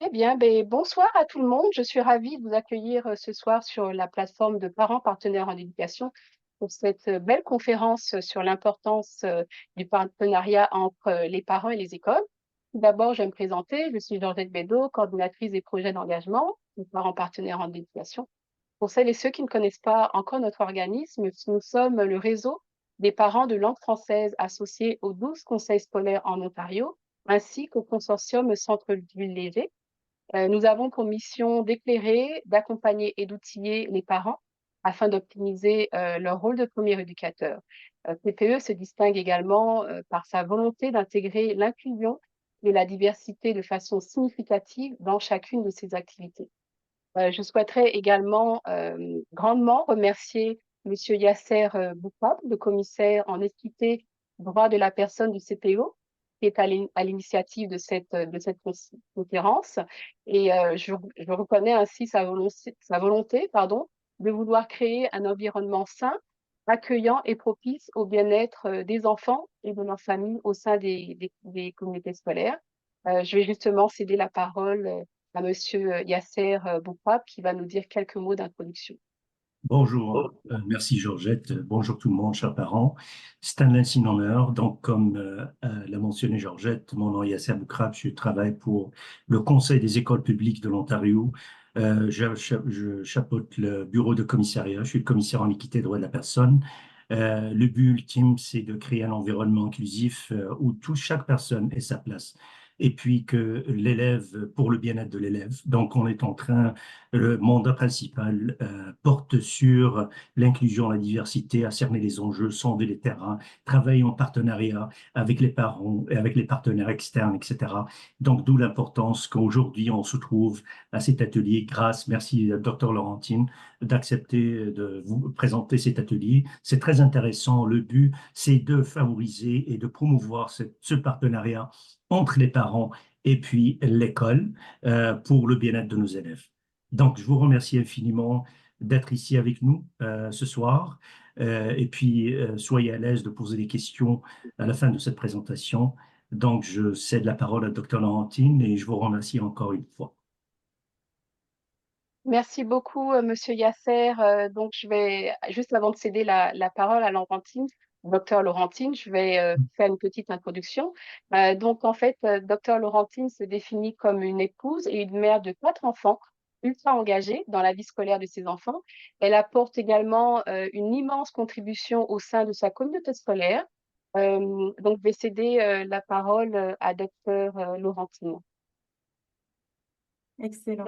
Eh bien, bonsoir à tout le monde. Je suis ravie de vous accueillir ce soir sur la plateforme de parents partenaires en éducation pour cette belle conférence sur l'importance du partenariat entre les parents et les écoles. Tout d'abord, je vais me présenter. Je suis Georgette Bédot, coordinatrice des projets d'engagement des parents partenaires en éducation. Pour celles et ceux qui ne connaissent pas encore notre organisme, nous sommes le réseau des parents de langue française associés aux 12 conseils scolaires en Ontario, ainsi qu'au consortium Centre-Ville Léger. Nous avons pour mission d'éclairer, d'accompagner et d'outiller les parents afin d'optimiser leur rôle de premier éducateur. PPE se distingue également par sa volonté d'intégrer l'inclusion et la diversité de façon significative dans chacune de ses activités. Je souhaiterais également grandement remercier Monsieur Yasser Boukab, le commissaire en équité, droit de la personne du CPO, qui est à l'initiative de cette conférence. Et je reconnais ainsi sa volonté, de vouloir créer un environnement sain, accueillant et propice au bien-être des enfants et de leurs familles au sein des communautés scolaires. Je vais justement céder la parole à Monsieur Yasser Boukab qui va nous dire quelques mots d'introduction. Bonjour, merci Georgette. Bonjour tout le monde, chers parents. C'est un intime honneur. Donc, comme l'a mentionné Georgette, mon nom est Yasser Boukrab, je travaille pour le Conseil des écoles publiques de l'Ontario. Je chapeaute le bureau de commissariat. Je suis le commissaire en équité et droits de la personne. Le but ultime, c'est de créer un environnement inclusif où chaque personne ait sa place. Et puis que l'élève, pour le bien-être de l'élève. Donc, on est en train le mandat principal porte sur l'inclusion, la diversité, à cerner les enjeux, sonder les terrains, travailler en partenariat avec les parents et avec les partenaires externes, etc. Donc, d'où l'importance qu'aujourd'hui, on se trouve à cet atelier grâce, merci Dr Laurentine, d'accepter de vous présenter cet atelier. C'est très intéressant. Le but, c'est de favoriser et de promouvoir ce partenariat entre les parents et puis l'école pour le bien-être de nos élèves. Donc, je vous remercie infiniment d'être ici avec nous ce soir. Et puis, soyez à l'aise de poser des questions à la fin de cette présentation. Donc, je cède la parole à Dr Laurentine et je vous remercie encore une fois. Merci beaucoup, Monsieur Yasser. Donc, je vais, juste avant de céder la parole à Laurentine, docteur Laurentine, je vais faire une petite introduction. Donc, en fait, docteur Laurentine se définit comme une épouse et une mère de 4 enfants, ultra engagée dans la vie scolaire de ses enfants. Elle apporte également une immense contribution au sein de sa communauté scolaire. Donc, je vais céder la parole à docteur Laurentine. Excellent.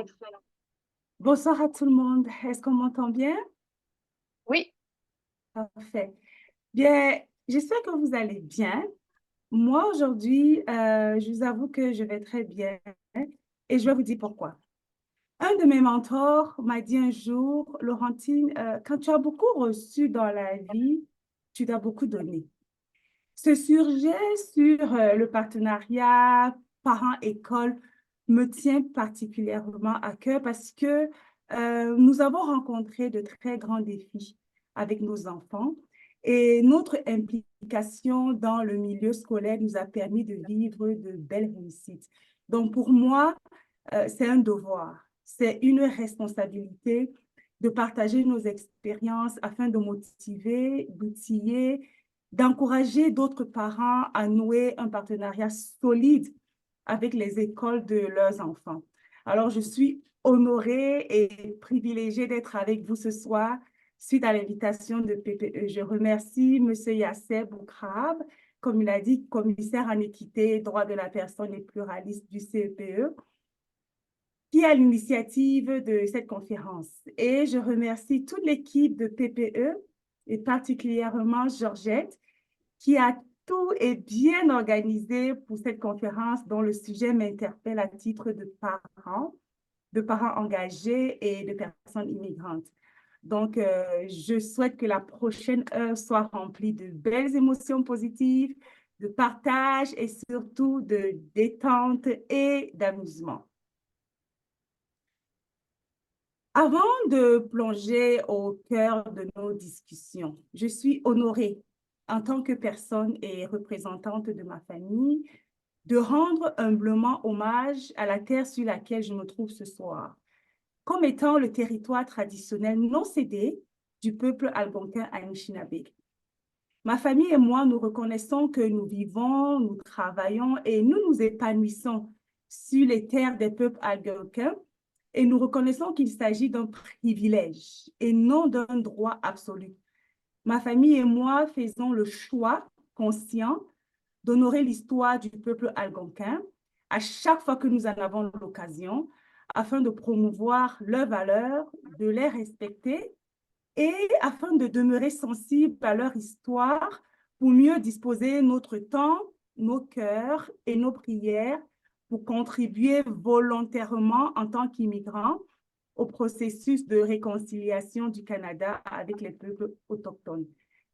Bonsoir à tout le monde. Est-ce qu'on m'entend bien? Oui. Parfait. Bien, j'espère que vous allez bien. Moi, aujourd'hui, je vous avoue que je vais très bien et je vais vous dire pourquoi. Un de mes mentors m'a dit un jour, Laurentine, quand tu as beaucoup reçu dans la vie, tu dois beaucoup donner. Ce sujet sur le partenariat parents-école me tient particulièrement à cœur parce que nous avons rencontré de très grands défis avec nos enfants et notre implication dans le milieu scolaire nous a permis de vivre de belles réussites. Donc, pour moi, c'est un devoir, c'est une responsabilité de partager nos expériences afin de motiver, d'outiller, d'encourager d'autres parents à nouer un partenariat solide avec les écoles de leurs enfants. Alors, je suis honorée et privilégiée d'être avec vous ce soir suite à l'invitation de PPE. Je remercie M. Yasser Boukrab, comme il a dit, commissaire en équité, droits de la personne et pluraliste du CEPE, qui est à l'initiative de cette conférence. Et je remercie toute l'équipe de PPE et particulièrement Georgette, qui a tout et bien organisé pour cette conférence dont le sujet m'interpelle à titre de parents engagés et de personnes immigrantes. Donc, je souhaite que la prochaine heure soit remplie de belles émotions positives, de partage et surtout de détente et d'amusement. Avant de plonger au cœur de nos discussions, je suis honorée en tant que personne et représentante de ma famille de rendre humblement hommage à la terre sur laquelle je me trouve ce soir, comme étant le territoire traditionnel non cédé du peuple algonquin Anishinaabe. Ma famille et moi, nous reconnaissons que nous vivons, nous travaillons et nous nous épanouissons sur les terres des peuples algonquins et nous reconnaissons qu'il s'agit d'un privilège et non d'un droit absolu. Ma famille et moi faisons le choix conscient d'honorer l'histoire du peuple algonquin à chaque fois que nous en avons l'occasion, afin de promouvoir leurs valeurs, de les respecter et afin de demeurer sensibles à leur histoire pour mieux disposer notre temps, nos cœurs et nos prières pour contribuer volontairement en tant qu'immigrants au processus de réconciliation du Canada avec les peuples autochtones.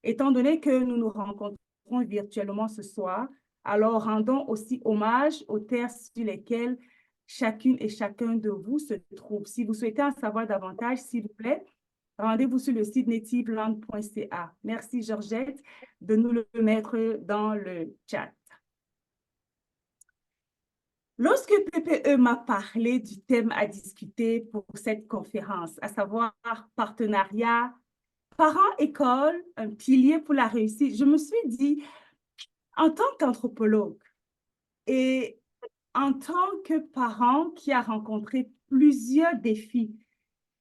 Étant donné que nous nous rencontrons virtuellement ce soir, alors rendons aussi hommage aux terres sur lesquelles chacune et chacun de vous se trouve. Si vous souhaitez en savoir davantage, s'il vous plaît, rendez-vous sur le site nativeland.ca. Merci, Georgette, de nous le mettre dans le chat. Lorsque PPE m'a parlé du thème à discuter pour cette conférence, à savoir partenariat, parents-école, un pilier pour la réussite, je me suis dit, en tant qu'anthropologue et en tant que parent qui a rencontré plusieurs défis,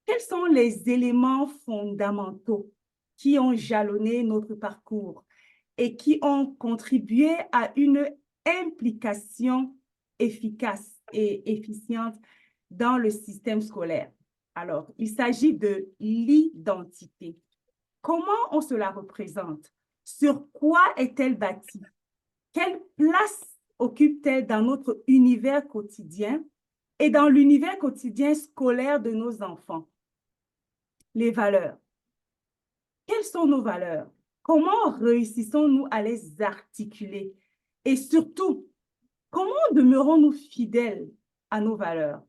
quels sont les éléments fondamentaux qui ont jalonné notre parcours et qui ont contribué à une implication efficace et efficiente dans le système scolaire? Alors, il s'agit de l'identité. Comment on se la représente? Sur quoi est-elle bâtie? Quelle place occupe-t-elle dans notre univers quotidien et dans l'univers quotidien scolaire de nos enfants? Les valeurs. Quelles sont nos valeurs? Comment réussissons-nous à les articuler? Et surtout, comment demeurons-nous fidèles à nos valeurs?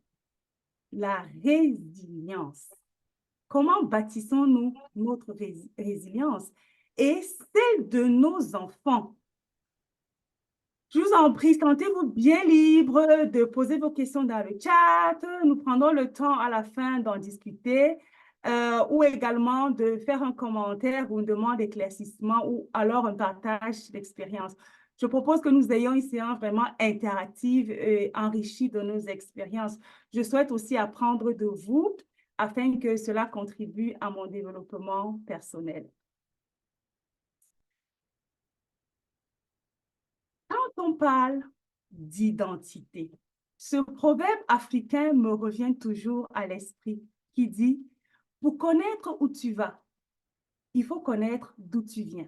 La résilience. Comment bâtissons-nous notre résilience et celle de nos enfants? Je vous en prie, sentez-vous bien libre de poser vos questions dans le chat. Nous prendrons le temps à la fin d'en discuter ou également de faire un commentaire ou une demande d'éclaircissement ou alors un partage d'expérience. Je propose que nous ayons une séance vraiment interactive et enrichie de nos expériences. Je souhaite aussi apprendre de vous afin que cela contribue à mon développement personnel. Quand on parle d'identité, ce proverbe africain me revient toujours à l'esprit qui dit « Pour connaître où tu vas, il faut connaître d'où tu viens. »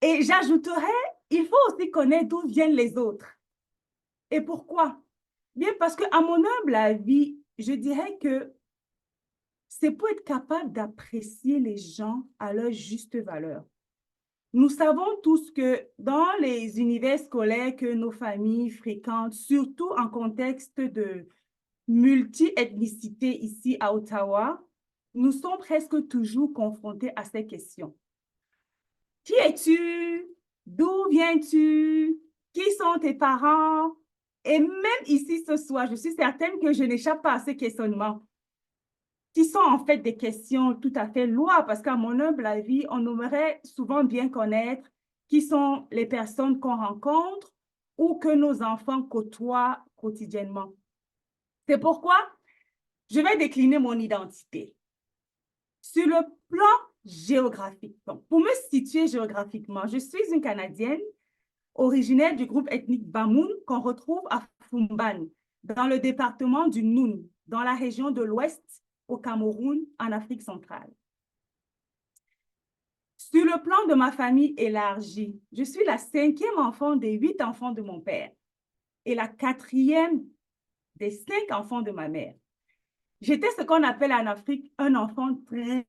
Et j'ajouterais, il faut aussi connaître d'où viennent les autres. Et pourquoi? Bien parce qu'à mon humble avis, je dirais que c'est pour être capable d'apprécier les gens à leur juste valeur. Nous savons tous que dans les univers scolaires que nos familles fréquentent, surtout en contexte de multi-ethnicité ici à Ottawa, nous sommes presque toujours confrontés à ces questions. Qui es-tu? D'où viens-tu? Qui sont tes parents? Et même ici ce soir, je suis certaine que je n'échappe pas à ces questionnements, qui sont en fait des questions tout à fait louables, parce qu'à mon humble avis, on aimerait souvent bien connaître qui sont les personnes qu'on rencontre ou que nos enfants côtoient quotidiennement. C'est pourquoi je vais décliner mon identité. Sur le plan géographique, donc, pour me situer géographiquement, je suis une Canadienne originaire du groupe ethnique Bamoun qu'on retrouve à Fumban, dans le département du Noun, dans la région de l'Ouest, au Cameroun, en Afrique centrale. Sur le plan de ma famille élargie, je suis la 5e enfant des 8 enfants de mon père et la 4e des 5 enfants de ma mère. J'étais ce qu'on appelle en Afrique un enfant très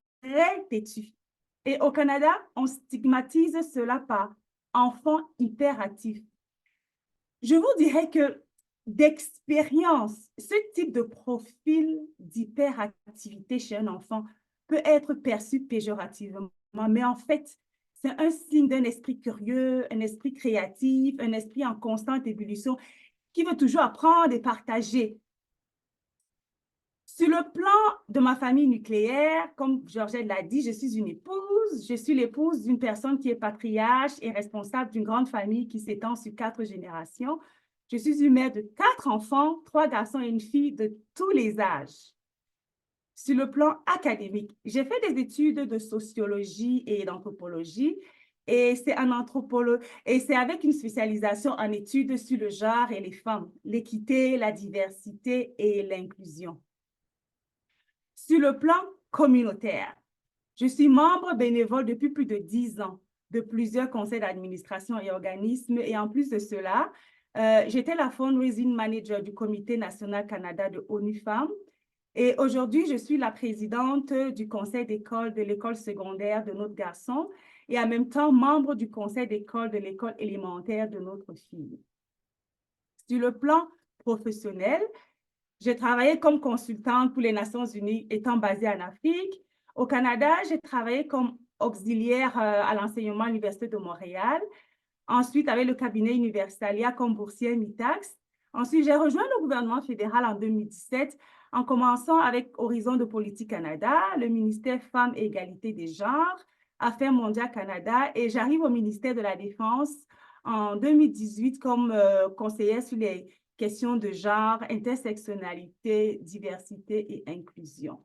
têtu. Et au Canada, on stigmatise cela par enfant hyperactif. Je vous dirais que d'expérience, ce type de profil d'hyperactivité chez un enfant peut être perçu péjorativement, mais en fait, c'est un signe d'un esprit curieux, un esprit créatif, un esprit en constante ébullition qui veut toujours apprendre et partager. Sur le plan de ma famille nucléaire, comme Georgette l'a dit, je suis une épouse. Je suis l'épouse d'une personne qui est patriarche et responsable d'une grande famille qui s'étend sur 4 générations. Je suis une mère de 4 enfants, 3 garçons et une fille de tous les âges. Sur le plan académique, j'ai fait des études de sociologie et d'anthropologie et c'est avec une spécialisation en études sur le genre et les femmes, l'équité, la diversité et l'inclusion. Sur le plan communautaire, je suis membre bénévole depuis plus de 10 ans de plusieurs conseils d'administration et organismes. Et en plus de cela, j'étais la fundraising manager du Comité national Canada de ONU Femmes. Et aujourd'hui, je suis la présidente du conseil d'école de l'école secondaire de notre garçon et en même temps membre du conseil d'école de l'école élémentaire de notre fille. Sur le plan professionnel, j'ai travaillé comme consultante pour les Nations unies étant basée en Afrique. Au Canada, j'ai travaillé comme auxiliaire à l'enseignement à l'Université de Montréal. Ensuite, avec le cabinet Universalia comme boursière Mitax. Ensuite, j'ai rejoint le gouvernement fédéral en 2017 en commençant avec Horizon de Politique Canada, le ministère Femmes et Égalité des genres, Affaires mondiales Canada, et j'arrive au ministère de la Défense en 2018 comme conseillère sur les questions de genre, intersectionnalité, diversité et inclusion.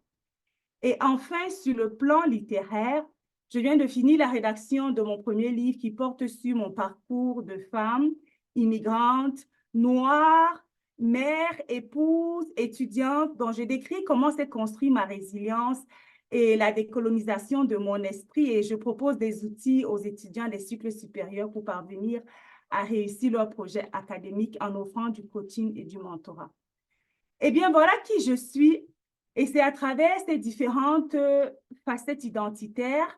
Et enfin, sur le plan littéraire, je viens de finir la rédaction de mon premier livre qui porte sur mon parcours de femme immigrante, noire, mère, épouse, étudiante, dont je décris comment s'est construite ma résilience et la décolonisation de mon esprit. Et je propose des outils aux étudiants des cycles supérieurs pour parvenir à réussir leurs projets académiques en offrant du coaching et du mentorat. Eh bien, voilà qui je suis. Et c'est à travers ces différentes facettes identitaires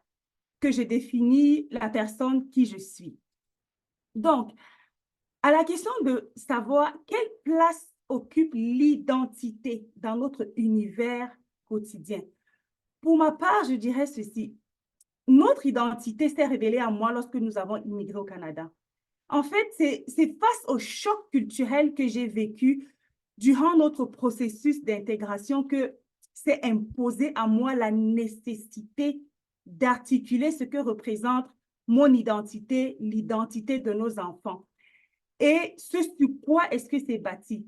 que je définis la personne qui je suis. Donc, à la question de savoir quelle place occupe l'identité dans notre univers quotidien, pour ma part, je dirais ceci. Notre identité s'est révélée à moi lorsque nous avons immigré au Canada. En fait, c'est face au choc culturel que j'ai vécu durant notre processus d'intégration que s'est imposé à moi la nécessité d'articuler ce que représente mon identité, l'identité de nos enfants. Et ce sur quoi est-ce que c'est bâti?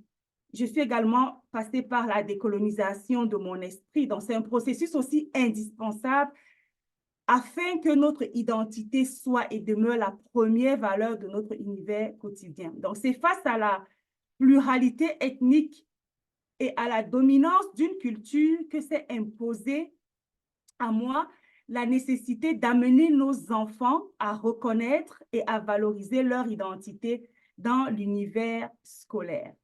Je suis également passée par la décolonisation de mon esprit. Donc, c'est un processus aussi indispensable afin que notre identité soit et demeure la première valeur de notre univers quotidien. Donc, c'est face à la pluralité ethnique et à la dominance d'une culture que s'est imposée à moi la nécessité d'amener nos enfants à reconnaître et à valoriser leur identité dans l'univers scolaire.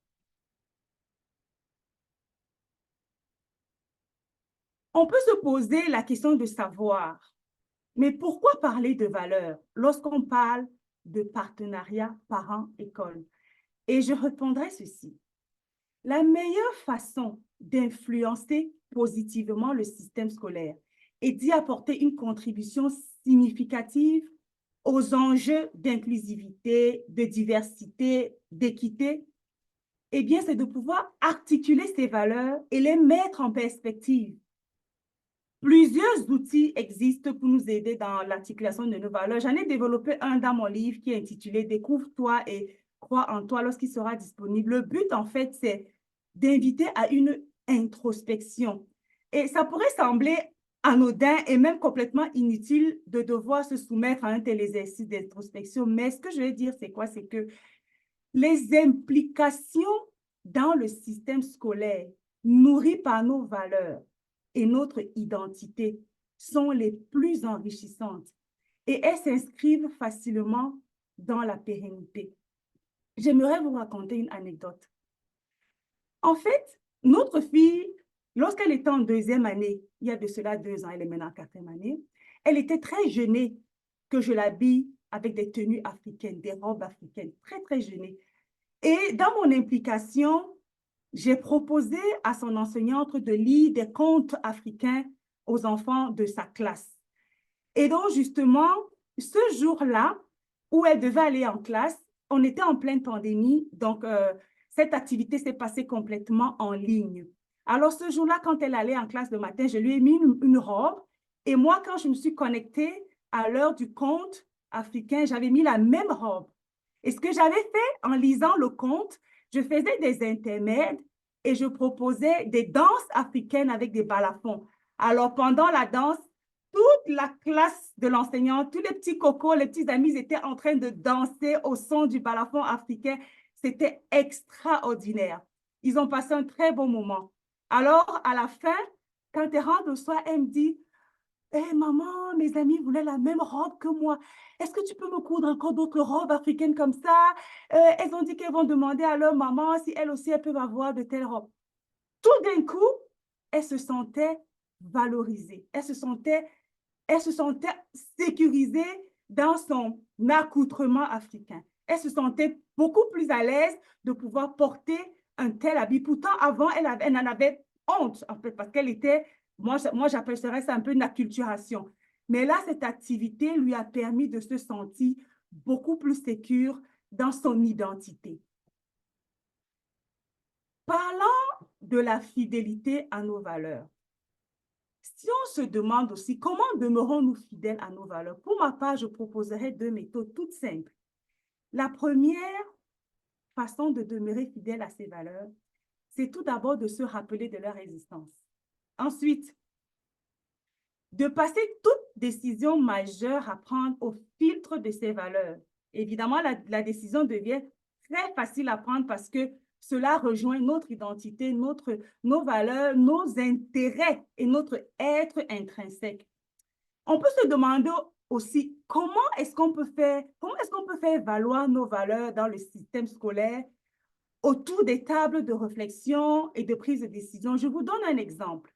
On peut se poser la question de savoir, mais pourquoi parler de valeurs lorsqu'on parle de partenariat parents-école? Et je répondrai ceci. La meilleure façon d'influencer positivement le système scolaire et d'y apporter une contribution significative aux enjeux d'inclusivité, de diversité, d'équité, eh bien, c'est de pouvoir articuler ces valeurs et les mettre en perspective. Plusieurs outils existent pour nous aider dans l'articulation de nos valeurs. J'en ai développé un dans mon livre qui est intitulé « Découvre-toi et crois en toi » lorsqu'il sera disponible. Le but, en fait, c'est d'inviter à une introspection. Et ça pourrait sembler anodin et même complètement inutile de devoir se soumettre à un tel exercice d'introspection. Mais ce que je vais dire, c'est quoi? C'est que les implications dans le système scolaire nourries par nos valeurs et notre identité sont les plus enrichissantes et elles s'inscrivent facilement dans la pérennité. J'aimerais vous raconter une anecdote. En fait, notre fille, lorsqu'elle était en 2e année, il y a de cela 2 ans, elle est maintenant en 4e année, elle était très gênée que je l'habille avec des tenues africaines, des robes africaines, très, très gênée. Et dans mon implication, j'ai proposé à son enseignante de lire des contes africains aux enfants de sa classe. Et donc, justement, ce jour-là, où elle devait aller en classe, on était en pleine pandémie, donc cette activité s'est passée complètement en ligne. Alors ce jour-là, quand elle allait en classe le matin, je lui ai mis une robe et moi, quand je me suis connectée à l'heure du conte africain, j'avais mis la même robe. Et ce que j'avais fait en lisant le conte, je faisais des intermèdes et je proposais des danses africaines avec des balafons. Alors pendant la danse, toute la classe de l'enseignant, tous les petits cocos, les petits amis étaient en train de danser au son du balafon africain. C'était extraordinaire. Ils ont passé un très bon moment. Alors, à la fin, quand elle rentre le soir, elle me dit, hey, maman, mes amis voulaient la même robe que moi. Est-ce que tu peux me coudre encore d'autres robes africaines comme ça? Elles ont dit qu'elles vont demander à leur maman si elles aussi, elles peuvent avoir de telles robes. Tout d'un coup, elles se sentaient valorisées. Elle se sentait sécurisée dans son accoutrement africain. Elle se sentait beaucoup plus à l'aise de pouvoir porter un tel habit. Pourtant, avant, elle en avait honte, en fait, parce qu'elle était, moi j'appellerais ça un peu une acculturation. Mais là, cette activité lui a permis de se sentir beaucoup plus sécure dans son identité. Parlant de la fidélité à nos valeurs, si on se demande aussi comment demeurons-nous fidèles à nos valeurs, pour ma part, je proposerai 2 méthodes toutes simples. La première façon de demeurer fidèle à ses valeurs, c'est tout d'abord de se rappeler de leur existence. Ensuite, de passer toute décision majeure à prendre au filtre de ses valeurs. Évidemment, la décision devient très facile à prendre parce que cela rejoint notre identité, nos valeurs, nos intérêts et notre être intrinsèque. On peut se demander aussi comment est-ce qu'on peut faire valoir nos valeurs dans le système scolaire autour des tables de réflexion et de prise de décision. Je vous donne un exemple.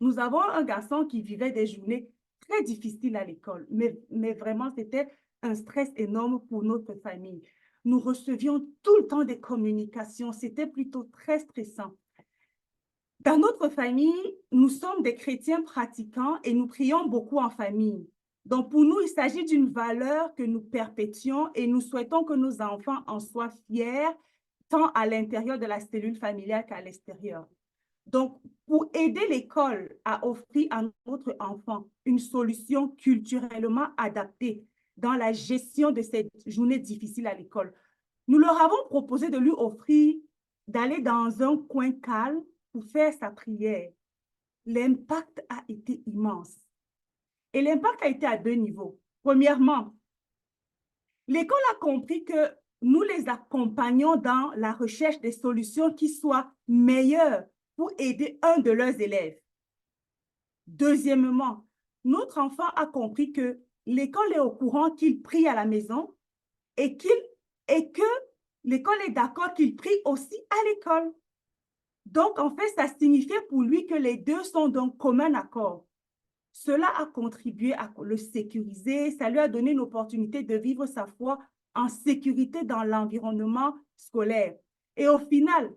Nous avons un garçon qui vivait des journées très difficiles à l'école, mais vraiment, c'était un stress énorme pour notre famille. Nous recevions tout le temps des communications, c'était plutôt très stressant. Dans notre famille, nous sommes des chrétiens pratiquants et nous prions beaucoup en famille. Donc, pour nous, il s'agit d'une valeur que nous perpétuons et nous souhaitons que nos enfants en soient fiers, tant à l'intérieur de la cellule familiale qu'à l'extérieur. Donc, pour aider l'école à offrir à notre enfant une solution culturellement adaptée dans la gestion de cette journée difficile à l'école, nous leur avons proposé de lui offrir d'aller dans un coin calme pour faire sa prière. L'impact a été immense. Et l'impact a été à 2 niveaux. Premièrement, l'école a compris que nous les accompagnons dans la recherche des solutions qui soient meilleures pour aider un de leurs élèves. Deuxièmement, notre enfant a compris que l'école est au courant qu'il prie à la maison et que l'école est d'accord qu'il prie aussi à l'école. Donc, en fait, ça signifiait pour lui que les deux sont d'un commun accord. Cela a contribué à le sécuriser, ça lui a donné l'opportunité de vivre sa foi en sécurité dans l'environnement scolaire. Et au final,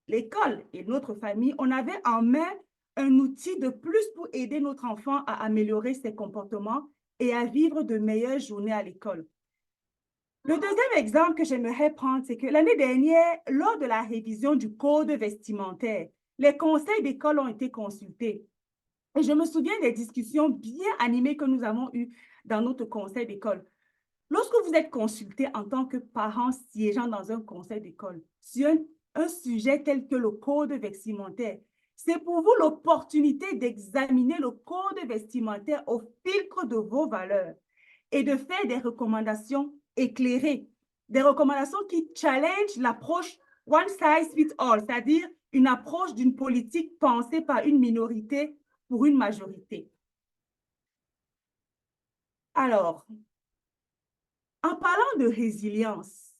l'école et notre famille, on avait en main un outil de plus pour aider notre enfant à améliorer ses comportements et à vivre de meilleures journées à l'école. Le deuxième exemple que j'aimerais prendre, c'est que l'année dernière, lors de la révision du code vestimentaire, les conseils d'école ont été consultés. Et je me souviens des discussions bien animées que nous avons eues dans notre conseil d'école. Lorsque vous êtes consulté en tant que parent siégeant dans un conseil d'école sur un sujet tel que le code vestimentaire, c'est pour vous l'opportunité d'examiner le code vestimentaire au filtre de vos valeurs et de faire des recommandations éclairées, des recommandations qui challengent l'approche one size fits all, c'est-à-dire une approche d'une politique pensée par une minorité pour une majorité. Alors, en parlant de résilience,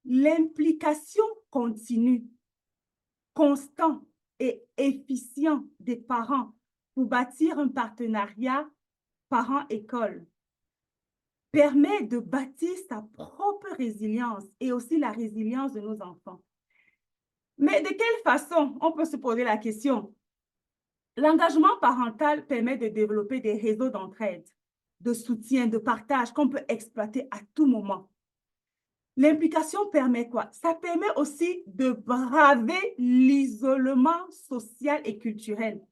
l'implication continue, constant et efficient des parents pour bâtir un partenariat parents-école permet de bâtir sa propre résilience et aussi la résilience de nos enfants. Mais de quelle façon? On peut se poser la question. L'engagement parental permet de développer des réseaux d'entraide. de soutien, de partage qu'on peut exploiter à tout moment. L'implication permet quoi? Ça permet aussi de braver l'isolement social et culturel,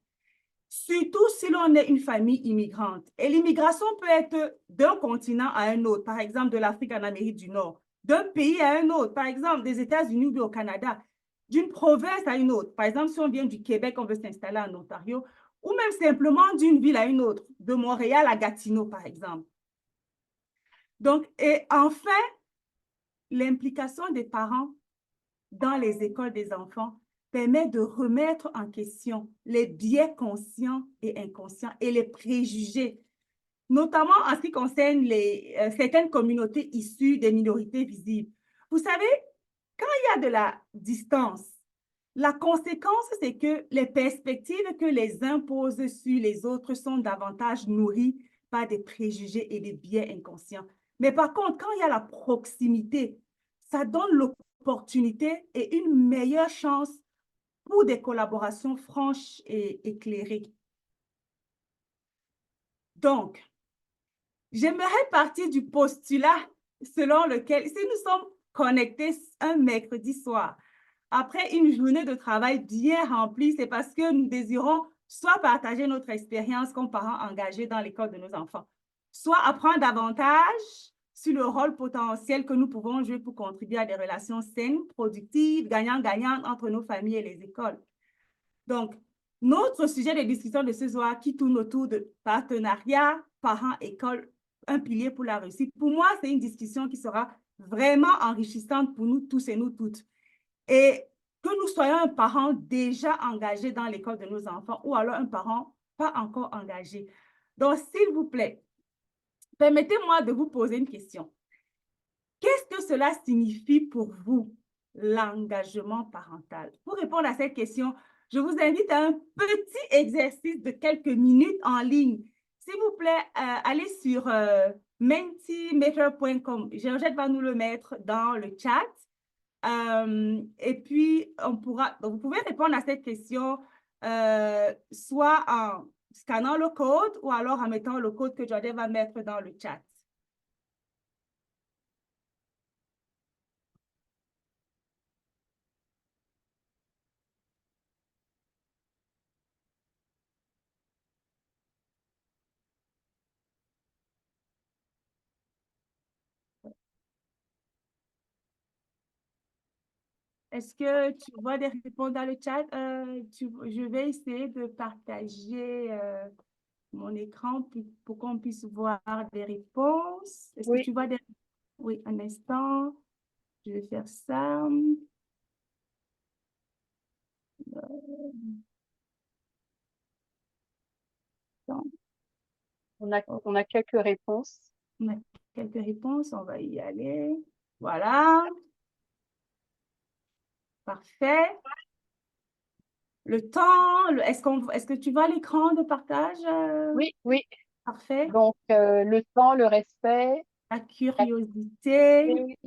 surtout si l'on est une famille immigrante. Et l'immigration peut être d'un continent à un autre, par exemple de l'Afrique en Amérique du Nord, d'un pays à un autre, par exemple des États-Unis ou au Canada, d'une province à une autre. Par exemple, si on vient du Québec, on veut s'installer en Ontario, ou même simplement d'une ville à une autre, de Montréal à Gatineau, par exemple. Donc, et enfin, l'implication des parents dans les écoles des enfants permet de remettre en question les biais conscients et inconscients et les préjugés, notamment en ce qui concerne certaines communautés issues des minorités visibles. Vous savez, quand il y a de la distance, la conséquence, c'est que les perspectives que les uns posent sur les autres sont davantage nourries par des préjugés et des biais inconscients. Mais par contre, quand il y a la proximité, ça donne l'opportunité et une meilleure chance pour des collaborations franches et éclairées. Donc, j'aimerais partir du postulat selon lequel, si nous sommes connectés un mercredi soir, après une journée de travail bien remplie, c'est parce que nous désirons soit partager notre expérience comme parents engagés dans l'école de nos enfants, soit apprendre davantage sur le rôle potentiel que nous pouvons jouer pour contribuer à des relations saines, productives, gagnant-gagnant entre nos familles et les écoles. Donc, notre sujet de discussion de ce soir qui tourne autour de partenariat, parents-école, un pilier pour la réussite. Pour moi, c'est une discussion qui sera vraiment enrichissante pour nous tous et nous toutes. Et que nous soyons un parent déjà engagé dans l'école de nos enfants ou alors un parent pas encore engagé. Donc, s'il vous plaît, permettez-moi de vous poser une question. Qu'est-ce que cela signifie pour vous, l'engagement parental? Pour répondre à cette question, je vous invite à un petit exercice de quelques minutes en ligne. S'il vous plaît, allez sur mentimeter.com. Georgette va nous le mettre dans le chat. Et puis, donc vous pouvez répondre à cette question soit en scannant le code ou alors en mettant le code que Georgette va mettre dans le chat. Est-ce que tu vois des réponses dans le chat? Je vais essayer de partager mon écran pour qu'on puisse voir des réponses. Est-ce que Oui, tu vois des... Oui, un instant. Je vais faire ça. Donc, on a quelques réponses. on a quelques réponses, on va y aller. Voilà. Parfait. Le temps, est-ce que tu vois l'écran de partage? Oui, oui. Parfait. Donc, le temps, le respect, La la curiosité. qualité,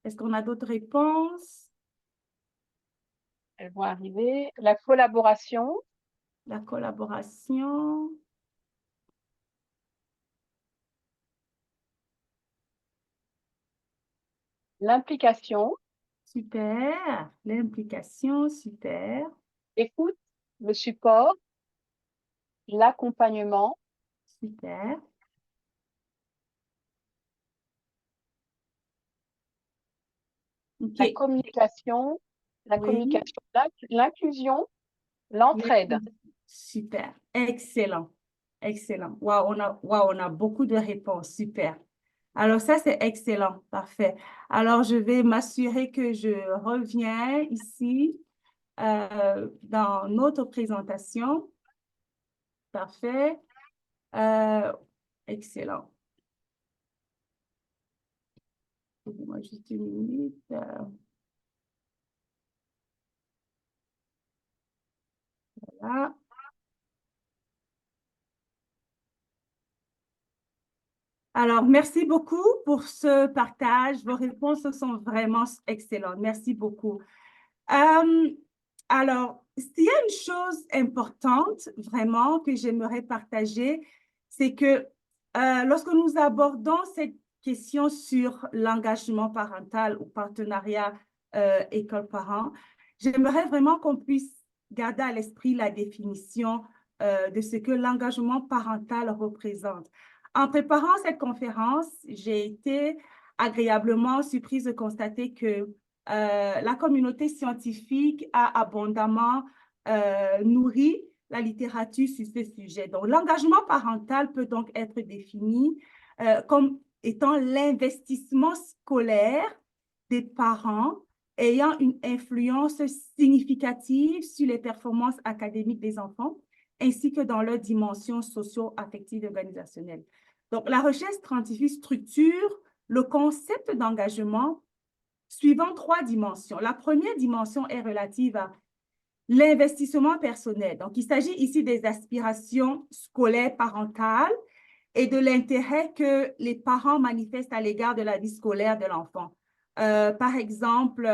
Est-ce qu'on a d'autres réponses? elles vont arriver. La collaboration, La collaboration. l'implication, Super. L'implication, super. l'écoute, le support, l'accompagnement, Super. la OK. communication, Oui. l'inclusion, l'entraide. Super. Excellent. Excellent. Wow, on a beaucoup de réponses. Super. Alors, ça, c'est excellent. Parfait. Alors, je vais m'assurer que je reviens ici dans notre présentation. Parfait. Euh, Excellent. Excusez-moi juste une minute. Voilà. Alors, merci beaucoup pour ce partage. Vos réponses sont vraiment excellentes. Merci beaucoup. Alors, s'il y a une chose importante vraiment que j'aimerais partager, c'est que lorsque nous abordons cette question sur l'engagement parental ou partenariat école-parent, j'aimerais vraiment qu'on puisse garder à l'esprit la définition de ce que l'engagement parental représente. En préparant cette conférence, j'ai été agréablement surprise de constater que la communauté scientifique a abondamment nourri la littérature sur ce sujet. Donc, l'engagement parental peut donc être défini comme étant l'investissement scolaire des parents ayant une influence significative sur les performances académiques des enfants, ainsi que dans leur dimension socio-affective et organisationnelle. Donc, la recherche scientifique structure le concept d'engagement suivant 3 dimensions. La première dimension est relative à l'investissement personnel. Donc, il s'agit ici des aspirations scolaires parentales et de l'intérêt que les parents manifestent à l'égard de la vie scolaire de l'enfant. Par exemple,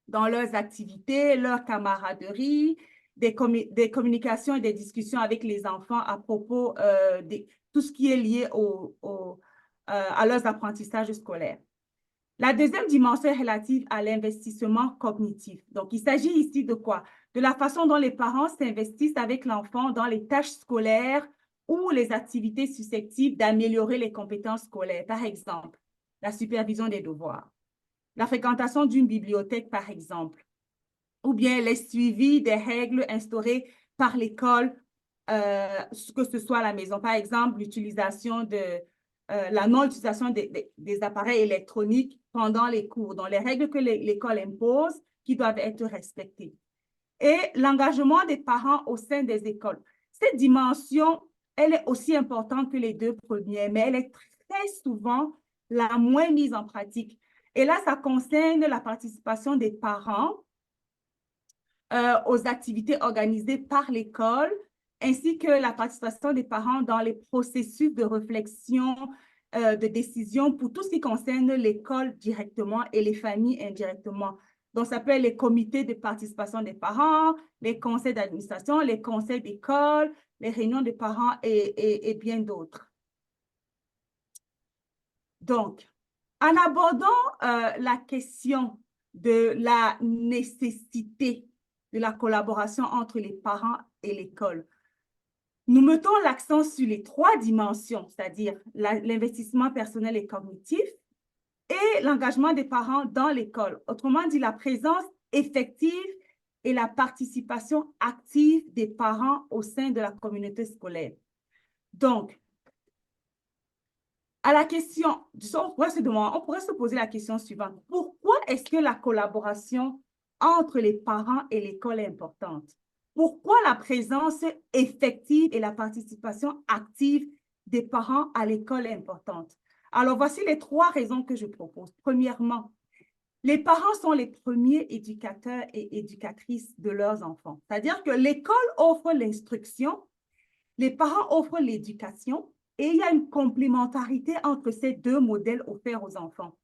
dans leurs activités, leur camaraderie, des communications et des discussions avec les enfants à propos de tout ce qui est lié à leurs apprentissages scolaires. La deuxième dimension est relative à l'investissement cognitif. Donc, il s'agit ici de quoi? De la façon dont les parents s'investissent avec l'enfant dans les tâches scolaires ou les activités susceptibles d'améliorer les compétences scolaires. Par exemple, la supervision des devoirs, la fréquentation d'une bibliothèque, par exemple, ou bien les suivis des règles instaurées par l'école, que ce soit à la maison. Par exemple, l'utilisation la non-utilisation des appareils électroniques pendant les cours, dans les règles que l'école impose qui doivent être respectées. Et l'engagement des parents au sein des écoles. Cette dimension, elle est aussi importante que les 2 premières, mais elle est très souvent la moins mise en pratique. Et là, ça concerne la participation des parents aux activités organisées par l'école, ainsi que la participation des parents dans les processus de réflexion, de décision pour tout ce qui concerne l'école directement et les familles indirectement. Donc, ça peut être les comités de participation des parents, les conseils d'administration, les conseils d'école, les réunions de parents et bien d'autres. Donc, en abordant la question de la nécessité de la collaboration entre les parents et l'école, nous mettons l'accent sur les 3 dimensions, c'est-à-dire l'investissement personnel et cognitif et l'engagement des parents dans l'école. Autrement dit, la présence effective et la participation active des parents au sein de la communauté scolaire. Donc, à la question, on pourrait se poser la question suivante. Pourquoi est-ce que la collaboration entre les parents et l'école est importante? Pourquoi la présence effective et la participation active des parents à l'école est importante? Alors, voici les 3 raisons que je propose. Premièrement, les parents sont les premiers éducateurs et éducatrices de leurs enfants. C'est-à-dire que l'école offre l'instruction, les parents offrent l'éducation, et il y a une complémentarité entre ces 2 modèles offerts aux enfants.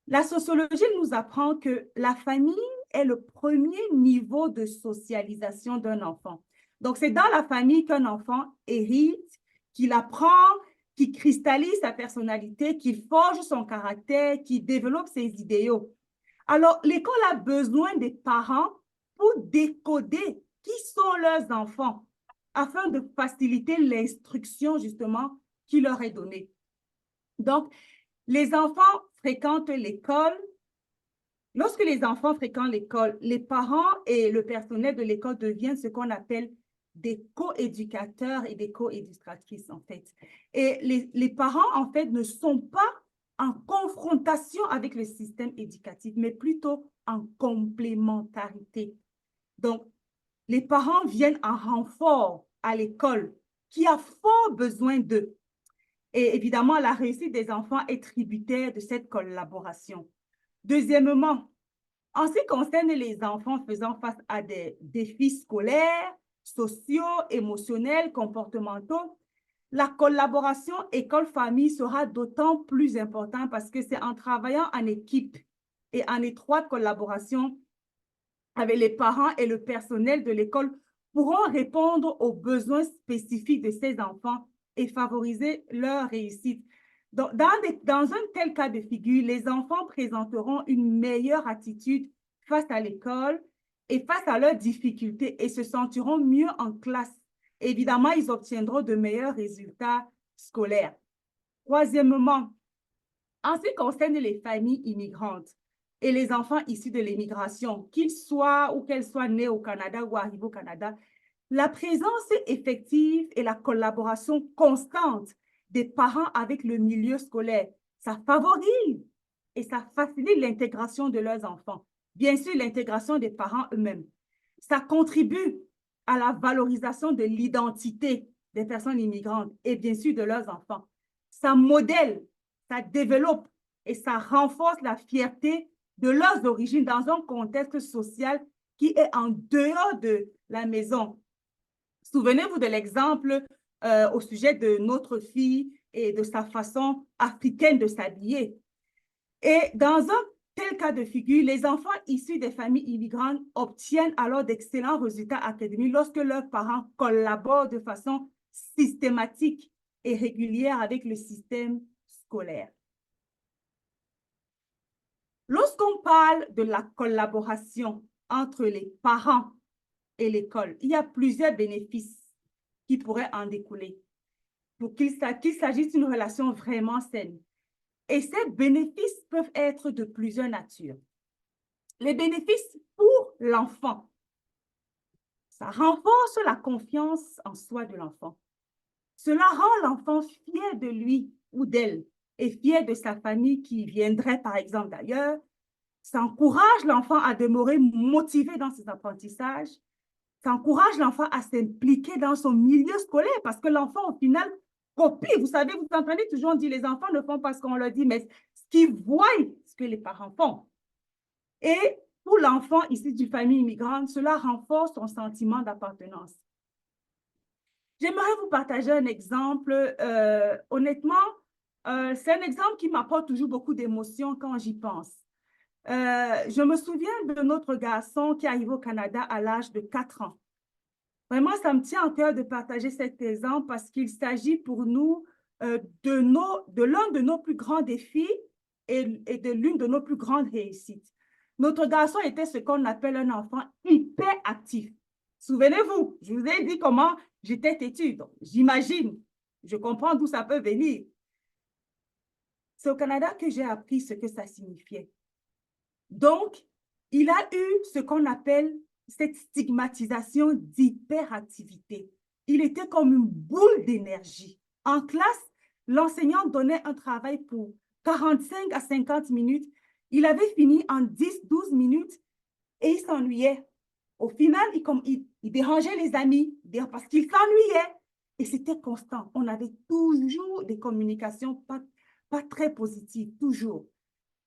La sociologie nous apprend que la famille est le premier niveau de socialisation d'un enfant. Donc, c'est dans la famille qu'un enfant hérite, qu'il apprend, qu'il cristallise sa personnalité, qu'il forge son caractère, qu'il développe ses idéaux. Alors, l'école a besoin des parents pour décoder qui sont leurs enfants, afin de faciliter l'instruction, justement, qui leur est donnée. Donc, les enfants fréquentent l'école. Lorsque les enfants fréquentent l'école, les parents et le personnel de l'école deviennent ce qu'on appelle des co-éducateurs et des co-éducatrices, en fait. Et les parents, en fait, ne sont pas en confrontation avec le système éducatif, mais plutôt en complémentarité. Donc, les parents viennent en renfort à l'école qui a fort besoin d'eux. Et évidemment, la réussite des enfants est tributaire de cette collaboration. Deuxièmement, en ce qui concerne les enfants faisant face à des défis scolaires, sociaux, émotionnels, comportementaux, la collaboration école-famille sera d'autant plus importante parce que c'est en travaillant en équipe et en étroite collaboration avec les parents et le personnel de l'école pourront répondre aux besoins spécifiques de ces enfants et favoriser leur réussite. Dans un tel cas de figure, les enfants présenteront une meilleure attitude face à l'école et face à leurs difficultés et se sentiront mieux en classe. Évidemment, ils obtiendront de meilleurs résultats scolaires. Troisièmement, en ce qui concerne les familles immigrantes et les enfants issus de l'immigration, qu'ils soient ou qu'elles soient nés au Canada ou arrivés au Canada, la présence effective et la collaboration constante des parents avec le milieu scolaire, ça favorise et ça facilite l'intégration de leurs enfants. Bien sûr, l'intégration des parents eux-mêmes. Ça contribue à la valorisation de l'identité des personnes immigrantes et bien sûr de leurs enfants. Ça modèle, ça développe et ça renforce la fierté de leurs origines dans un contexte social qui est en dehors de la maison. Souvenez-vous de l'exemple au sujet de notre fille et de sa façon africaine de s'habiller. Et dans un tel cas de figure, les enfants issus des familles immigrantes obtiennent alors d'excellents résultats académiques lorsque leurs parents collaborent de façon systématique et régulière avec le système scolaire. Lorsqu'on parle de la collaboration entre les parents et l'école, il y a plusieurs bénéfices qui pourraient en découler pour qu'il s'agisse d'une relation vraiment saine. Et ces bénéfices peuvent être de plusieurs natures. Les bénéfices pour l'enfant, ça renforce la confiance en soi de l'enfant. Cela rend l'enfant fier de lui ou d'elle et fier de sa famille qui viendrait, par exemple, d'ailleurs. Ça encourage l'enfant à demeurer motivé dans ses apprentissages. Ça encourage l'enfant à s'impliquer dans son milieu scolaire parce que l'enfant, au final, copie. Vous savez, vous entendez toujours dire les enfants ne font pas ce qu'on leur dit, mais ce qu'ils voient, ce que les parents font. Et pour l'enfant issu d'une famille immigrante, cela renforce son sentiment d'appartenance. J'aimerais vous partager un exemple. Honnêtement, c'est un exemple qui m'apporte toujours beaucoup d'émotions quand j'y pense. Je me souviens de notre garçon qui est arrivé au Canada à l'âge de 4 ans. Vraiment, ça me tient à cœur de partager cet exemple parce qu'il s'agit pour nous de l'un de nos plus grands défis et de l'une de nos plus grandes réussites. Notre garçon était ce qu'on appelle un enfant hyperactif. Souvenez-vous, je vous ai dit comment j'étais têtue. J'imagine, je comprends d'où ça peut venir. C'est au Canada que j'ai appris ce que ça signifiait. Donc, il a eu ce qu'on appelle cette stigmatisation d'hyperactivité. Il était comme une boule d'énergie. En classe, l'enseignant donnait un travail pour 45 à 50 minutes. Il avait fini en 10-12 minutes et il s'ennuyait. Au final, il dérangeait les amis parce qu'il s'ennuyait. Et c'était constant. On avait toujours des communications pas très positives, toujours.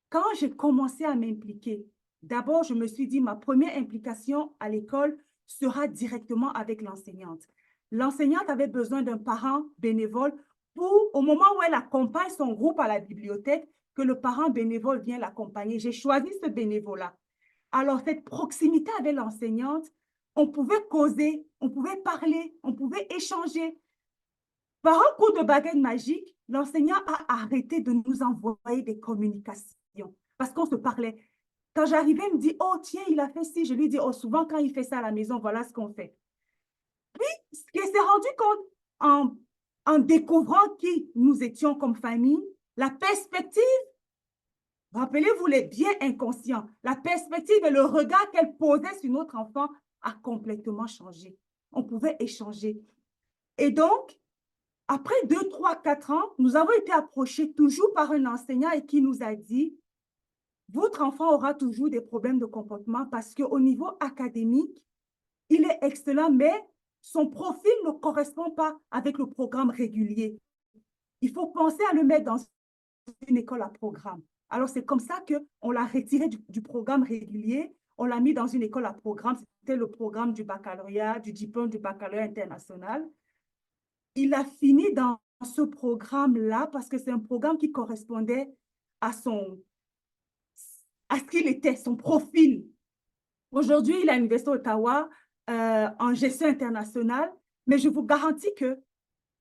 Quand j'ai commencé à m'impliquer, d'abord, je me suis dit, ma première implication à l'école sera directement avec l'enseignante. L'enseignante avait besoin d'un parent bénévole pour, au moment où elle accompagne son groupe à la bibliothèque, que le parent bénévole vienne l'accompagner. J'ai choisi ce bénévolat. Alors, cette proximité avec l'enseignante, on pouvait causer, on pouvait parler, on pouvait échanger. Par un coup de baguette magique, l'enseignant a arrêté de nous envoyer des communications parce qu'on se parlait. Quand j'arrivais, il me dit, oh tiens, il a fait ci. Je lui dis, oh souvent quand il fait ça à la maison, voilà ce qu'on fait. Puis, il s'est rendu compte en découvrant qui nous étions comme famille, la perspective, rappelez-vous les biais inconscients, la perspective et le regard qu'elle posait sur notre enfant a complètement changé. On pouvait échanger. Et donc, après 2, 3, 4 ans, nous avons été approchés toujours par un enseignant et qui nous a dit, votre enfant aura toujours des problèmes de comportement parce qu'au niveau académique, il est excellent, mais son profil ne correspond pas avec le programme régulier. Il faut penser à le mettre dans une école à programme. Alors, c'est comme ça qu'on l'a retiré du programme régulier, on l'a mis dans une école à programme. C'était le programme du baccalauréat, du diplôme du baccalauréat international. Il a fini dans ce programme-là parce que c'est un programme qui correspondait à ce qu'il était, son profil. Aujourd'hui, il est à l'Université d'Ottawa en gestion internationale, mais je vous garantis que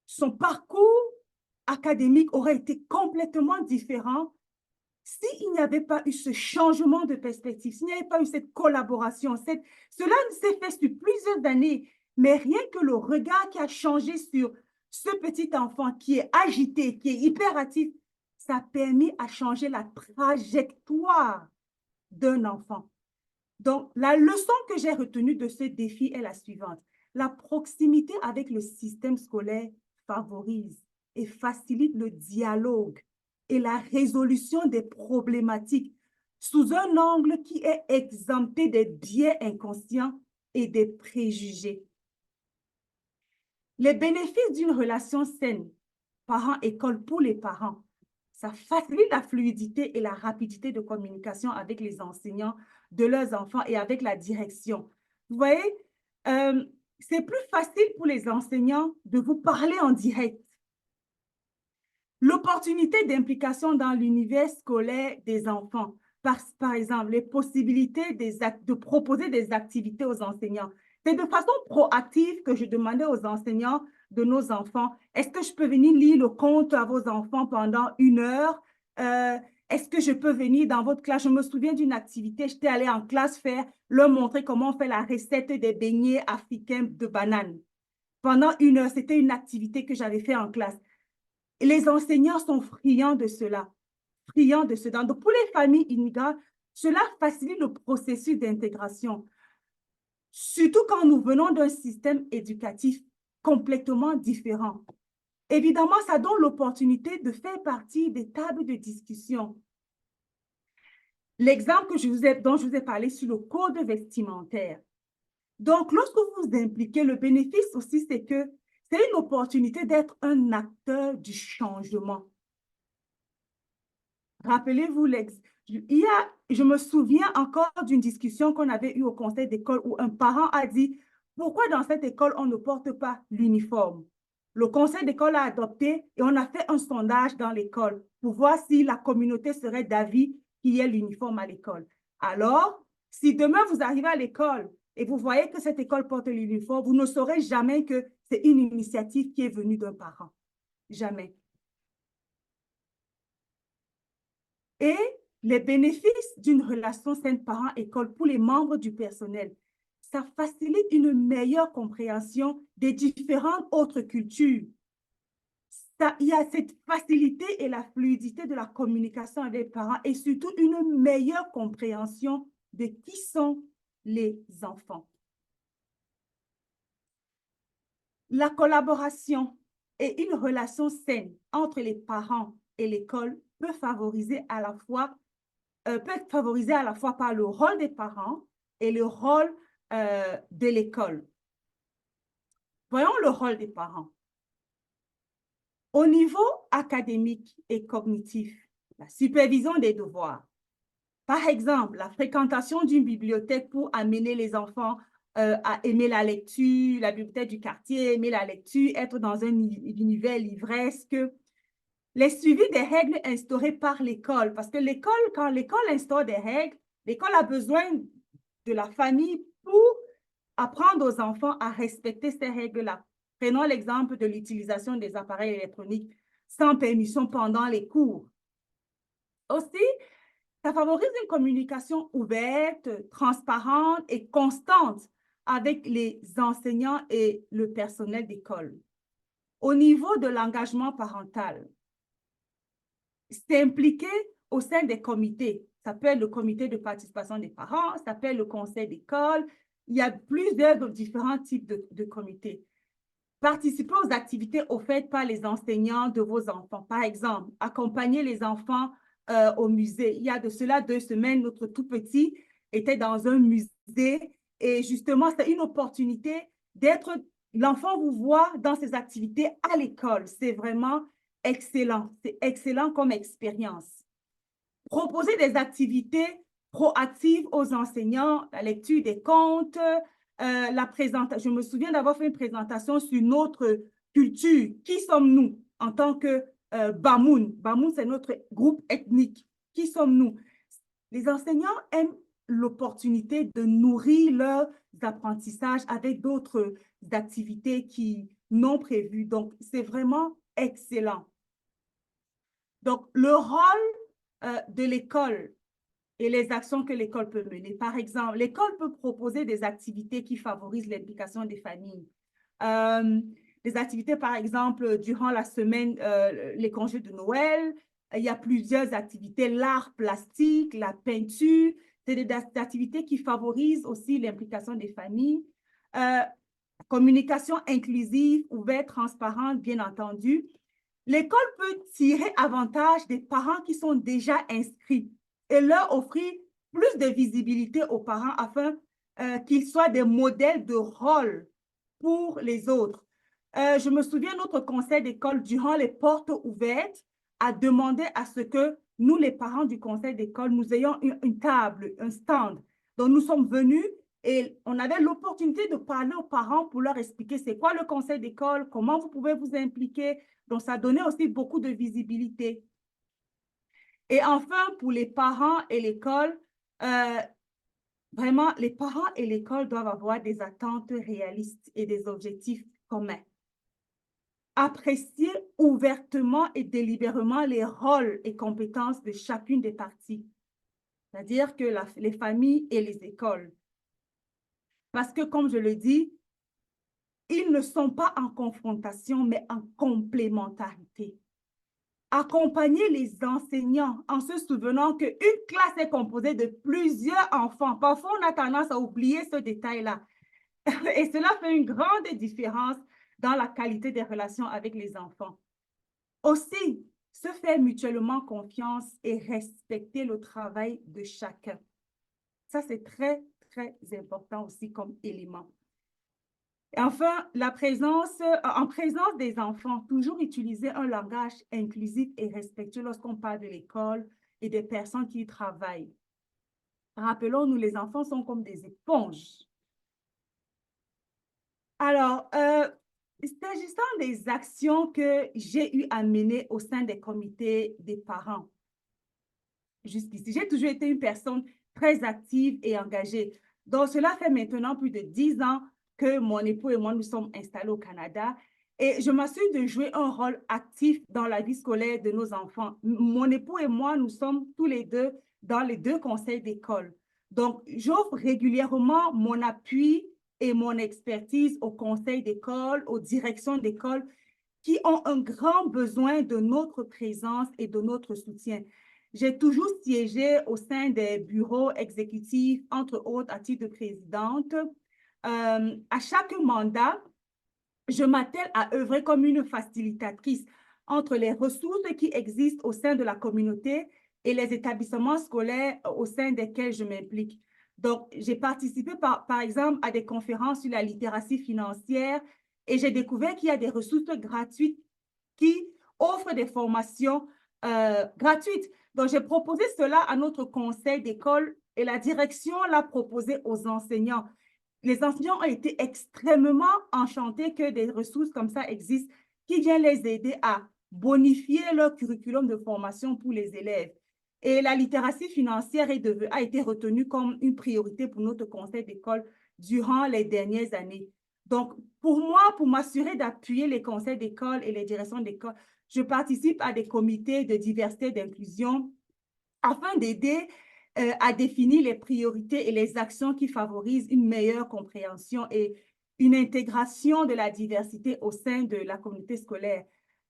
son parcours académique aurait été complètement différent s'il n'y avait pas eu ce changement de perspective, s'il n'y avait pas eu cette collaboration. Cela s'est fait sur plusieurs années, mais rien que le regard qui a changé sur ce petit enfant qui est agité, qui est hyperactif, ça a permis à changer la trajectoire d'un enfant. Donc, la leçon que j'ai retenue de ce défi est la suivante. La proximité avec le système scolaire favorise et facilite le dialogue et la résolution des problématiques sous un angle qui est exempté des biais inconscients et des préjugés. Les bénéfices d'une relation saine, parents-école pour les parents, ça facilite la fluidité et la rapidité de communication avec les enseignants de leurs enfants et avec la direction. Vous voyez, c'est plus facile pour les enseignants de vous parler en direct. L'opportunité d'implication dans l'univers scolaire des enfants, par exemple, les possibilités de proposer des activités aux enseignants. C'est de façon proactive que je demandais aux enseignants de nos enfants, est-ce que je peux venir lire le conte à vos enfants pendant 1 heure? Est-ce que je peux venir dans votre classe? Je me souviens d'une activité, j'étais allée en classe leur montrer comment on fait la recette des beignets africains de bananes. Pendant 1 heure, c'était une activité que j'avais fait en classe. Et les enseignants sont friands de cela, friands de cela. Donc, pour les familles immigrantes, cela facilite le processus d'intégration, surtout quand nous venons d'un système éducatif complètement différent. Évidemment, ça donne l'opportunité de faire partie des tables de discussion. L'exemple dont je vous ai parlé sur le code vestimentaire. Donc, lorsque vous vous impliquez, le bénéfice aussi, c'est que c'est une opportunité d'être un acteur du changement. Rappelez-vous, je me souviens encore d'une discussion qu'on avait eue au conseil d'école où un parent a dit « Pourquoi dans cette école, on ne porte pas l'uniforme ?» Le conseil d'école a adopté et on a fait un sondage dans l'école pour voir si la communauté serait d'avis qu'il y ait l'uniforme à l'école. Alors, si demain vous arrivez à l'école et vous voyez que cette école porte l'uniforme, vous ne saurez jamais que c'est une initiative qui est venue d'un parent. Jamais. Et les bénéfices d'une relation saine parent-école pour les membres du personnel, ça facilite une meilleure compréhension des différentes autres cultures. Il y a cette facilité et la fluidité de la communication avec les parents et surtout une meilleure compréhension de qui sont les enfants. La collaboration et une relation saine entre les parents et l'école peut être favorisée à la fois par le rôle des parents et le rôle de l'école. Voyons le rôle des parents. Au niveau académique et cognitif, la supervision des devoirs. Par exemple, la fréquentation d'une bibliothèque pour amener les enfants à aimer la lecture, la bibliothèque du quartier, aimer la lecture, être dans un univers livresque. Les suivis des règles instaurées par l'école, parce que quand l'école instaure des règles, l'école a besoin de la famille pour apprendre aux enfants à respecter ces règles-là. Prenons l'exemple de l'utilisation des appareils électroniques sans permission pendant les cours. Aussi, ça favorise une communication ouverte, transparente et constante avec les enseignants et le personnel d'école. Au niveau de l'engagement parental, s'impliquer au sein des comités. Ça peut être le comité de participation des parents, ça peut être le conseil d'école. Il y a plusieurs différents types de comités. Participez aux activités offertes par les enseignants de vos enfants. Par exemple, accompagner les enfants au musée. Il y a de cela 2 semaines, notre tout petit était dans un musée et justement, c'est une opportunité l'enfant vous voit dans ses activités à l'école. C'est vraiment excellent. C'est excellent comme expérience. Proposer des activités proactives aux enseignants, la lecture des contes, la présentation. Je me souviens d'avoir fait une présentation sur notre culture. Qui sommes-nous en tant que Bamoun? Bamoun, c'est notre groupe ethnique. Qui sommes-nous? Les enseignants aiment l'opportunité de nourrir leurs apprentissages avec d'autres activités qui non prévus. Donc, c'est vraiment excellent. Donc, le rôle de l'école et les actions que l'école peut mener. Par exemple, l'école peut proposer des activités qui favorisent l'implication des familles. Des activités, par exemple, durant la semaine, les congés de Noël, il y a plusieurs activités, l'art plastique, la peinture, c'est des activités qui favorisent aussi l'implication des familles. Communication inclusive, ouverte, transparente, bien entendu. L'école peut tirer avantage des parents qui sont déjà inscrits et leur offrir plus de visibilité aux parents afin qu'ils soient des modèles de rôle pour les autres. Je me souviens, notre conseil d'école, durant les portes ouvertes, a demandé à ce que nous, les parents du conseil d'école, nous ayons une table, un stand. Donc, nous sommes venus et on avait l'opportunité de parler aux parents pour leur expliquer c'est quoi le conseil d'école, comment vous pouvez vous impliquer. Donc, ça donnait aussi beaucoup de visibilité. Et enfin, pour les parents et l'école, vraiment, les parents et l'école doivent avoir des attentes réalistes et des objectifs communs. Apprécier ouvertement et délibérément les rôles et compétences de chacune des parties, c'est-à-dire que les familles et les écoles. Parce que, comme je le dis, ils ne sont pas en confrontation, mais en complémentarité. Accompagner les enseignants en se souvenant qu'une classe est composée de plusieurs enfants. Parfois, on a tendance à oublier ce détail-là. Et cela fait une grande différence dans la qualité des relations avec les enfants. Aussi, se faire mutuellement confiance et respecter le travail de chacun. Ça, c'est très, très important aussi comme élément. Et enfin, en présence des enfants, toujours utiliser un langage inclusif et respectueux lorsqu'on parle de l'école et des personnes qui y travaillent. Rappelons-nous, les enfants sont comme des éponges. Alors, s'agissant des actions que j'ai eu à mener au sein des comités des parents, jusqu'ici, j'ai toujours été une personne très active et engagée. Donc, cela fait maintenant plus de 10 ans que mon époux et moi, nous sommes installés au Canada et je m'assure de jouer un rôle actif dans la vie scolaire de nos enfants. Mon époux et moi, nous sommes tous les deux dans les 2 conseils d'école. Donc, j'offre régulièrement mon appui et mon expertise aux conseils d'école, aux directions d'école qui ont un grand besoin de notre présence et de notre soutien. J'ai toujours siégé au sein des bureaux exécutifs, entre autres à titre de présidente. À chaque mandat, je m'attelle à œuvrer comme une facilitatrice entre les ressources qui existent au sein de la communauté et les établissements scolaires au sein desquels je m'implique. Donc, j'ai participé par exemple à des conférences sur la littératie financière et j'ai découvert qu'il y a des ressources gratuites qui offrent des formations gratuites. Donc, j'ai proposé cela à notre conseil d'école et la direction l'a proposé aux enseignants. Les enseignants ont été extrêmement enchantés que des ressources comme ça existent qui viennent les aider à bonifier leur curriculum de formation pour les élèves. Et la littératie financière a été retenue comme une priorité pour notre conseil d'école durant les dernières années. Donc, pour moi, pour m'assurer d'appuyer les conseils d'école et les directions d'école, je participe à des comités de diversité et d'inclusion afin d'aider à définir les priorités et les actions qui favorisent une meilleure compréhension et une intégration de la diversité au sein de la communauté scolaire.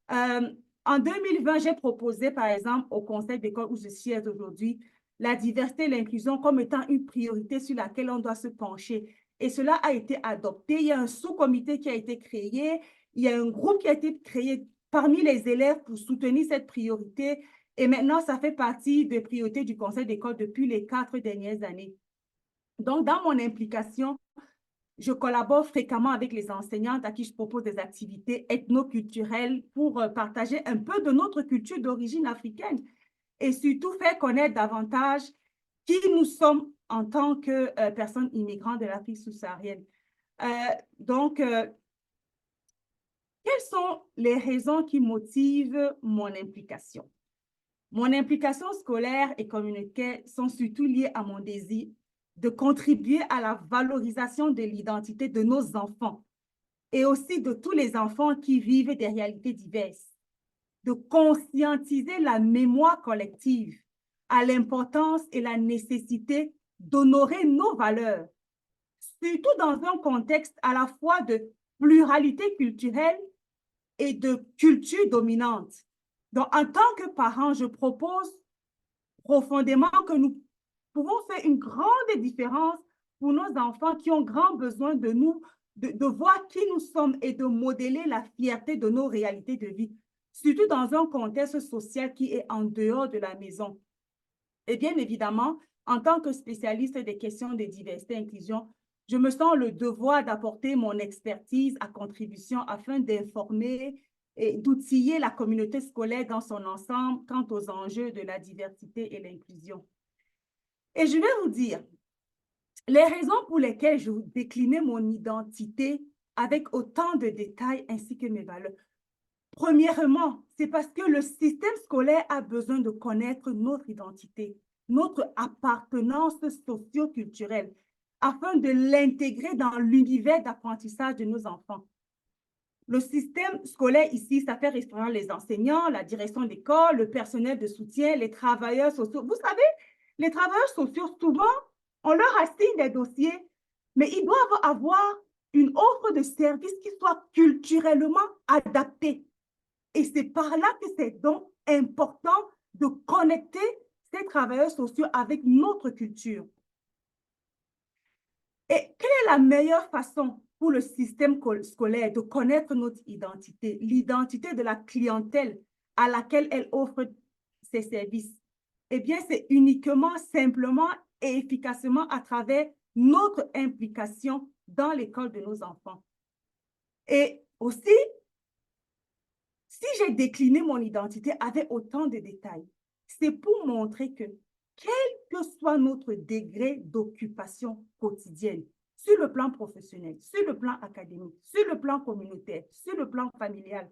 En 2020, j'ai proposé, par exemple, au conseil d'école où je suis aujourd'hui, la diversité et l'inclusion comme étant une priorité sur laquelle on doit se pencher. Et cela a été adopté. Il y a un sous-comité qui a été créé. Il y a un groupe qui a été créé parmi les élèves pour soutenir cette priorité. Et maintenant, ça fait partie des priorités du conseil d'école depuis les 4 dernières années. Donc, dans mon implication, je collabore fréquemment avec les enseignantes à qui je propose des activités ethnoculturelles pour partager un peu de notre culture d'origine africaine et surtout faire connaître davantage qui nous sommes en tant que personnes immigrantes de l'Afrique subsaharienne. Donc, quelles sont les raisons qui motivent mon implication? Mon implication scolaire et communautaire sont surtout liées à mon désir de contribuer à la valorisation de l'identité de nos enfants et aussi de tous les enfants qui vivent des réalités diverses, de conscientiser la mémoire collective à l'importance et la nécessité d'honorer nos valeurs, surtout dans un contexte à la fois de pluralité culturelle et de culture dominante. Donc, en tant que parent, je propose profondément que nous pouvons faire une grande différence pour nos enfants qui ont grand besoin de nous, de voir qui nous sommes et de modeler la fierté de nos réalités de vie, surtout dans un contexte social qui est en dehors de la maison. Et bien évidemment, en tant que spécialiste des questions de diversité et inclusion, je me sens le devoir d'apporter mon expertise à contribution afin d'informer et d'outiller la communauté scolaire dans son ensemble quant aux enjeux de la diversité et l'inclusion. Et je vais vous dire les raisons pour lesquelles je déclinais mon identité avec autant de détails ainsi que mes valeurs. Premièrement, c'est parce que le système scolaire a besoin de connaître notre identité, notre appartenance socio-culturelle, afin de l'intégrer dans l'univers d'apprentissage de nos enfants. Le système scolaire ici, ça fait référence les enseignants, la direction d'école, le personnel de soutien, les travailleurs sociaux. Vous savez, les travailleurs sociaux, souvent, on leur assigne des dossiers, mais ils doivent avoir une offre de services qui soit culturellement adaptée. Et c'est par là que c'est donc important de connecter ces travailleurs sociaux avec notre culture. Et quelle est la meilleure façon pour le système scolaire de connaître notre identité, l'identité de la clientèle à laquelle elle offre ses services? Eh bien, c'est uniquement, simplement et efficacement à travers notre implication dans l'école de nos enfants. Et aussi, si j'ai décliné mon identité avec autant de détails, c'est pour montrer que, quel que soit notre degré d'occupation quotidienne, sur le plan professionnel, sur le plan académique, sur le plan communautaire, sur le plan familial,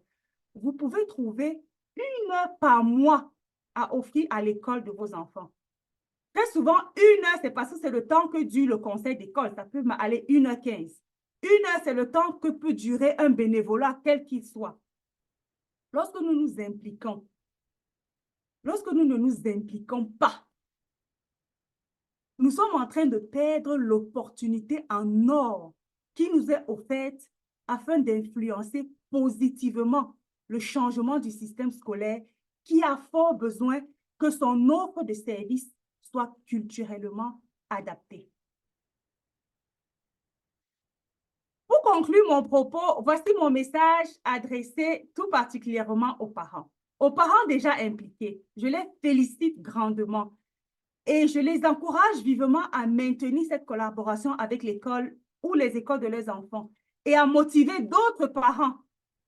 vous pouvez trouver 1 heure par mois à offrir à l'école de vos enfants. Très souvent, 1 heure, c'est parce que c'est le temps que dure le conseil d'école. Ça peut aller 1h15. 1 heure, c'est le temps que peut durer un bénévolat, quel qu'il soit. Lorsque nous nous impliquons, lorsque nous ne nous impliquons pas, nous sommes en train de perdre l'opportunité en or qui nous est offerte afin d'influencer positivement le changement du système scolaire qui a fort besoin que son offre de services soit culturellement adaptée. Pour conclure mon propos, voici mon message adressé tout particulièrement aux parents. Aux parents déjà impliqués, je les félicite grandement et je les encourage vivement à maintenir cette collaboration avec l'école ou les écoles de leurs enfants et à motiver d'autres parents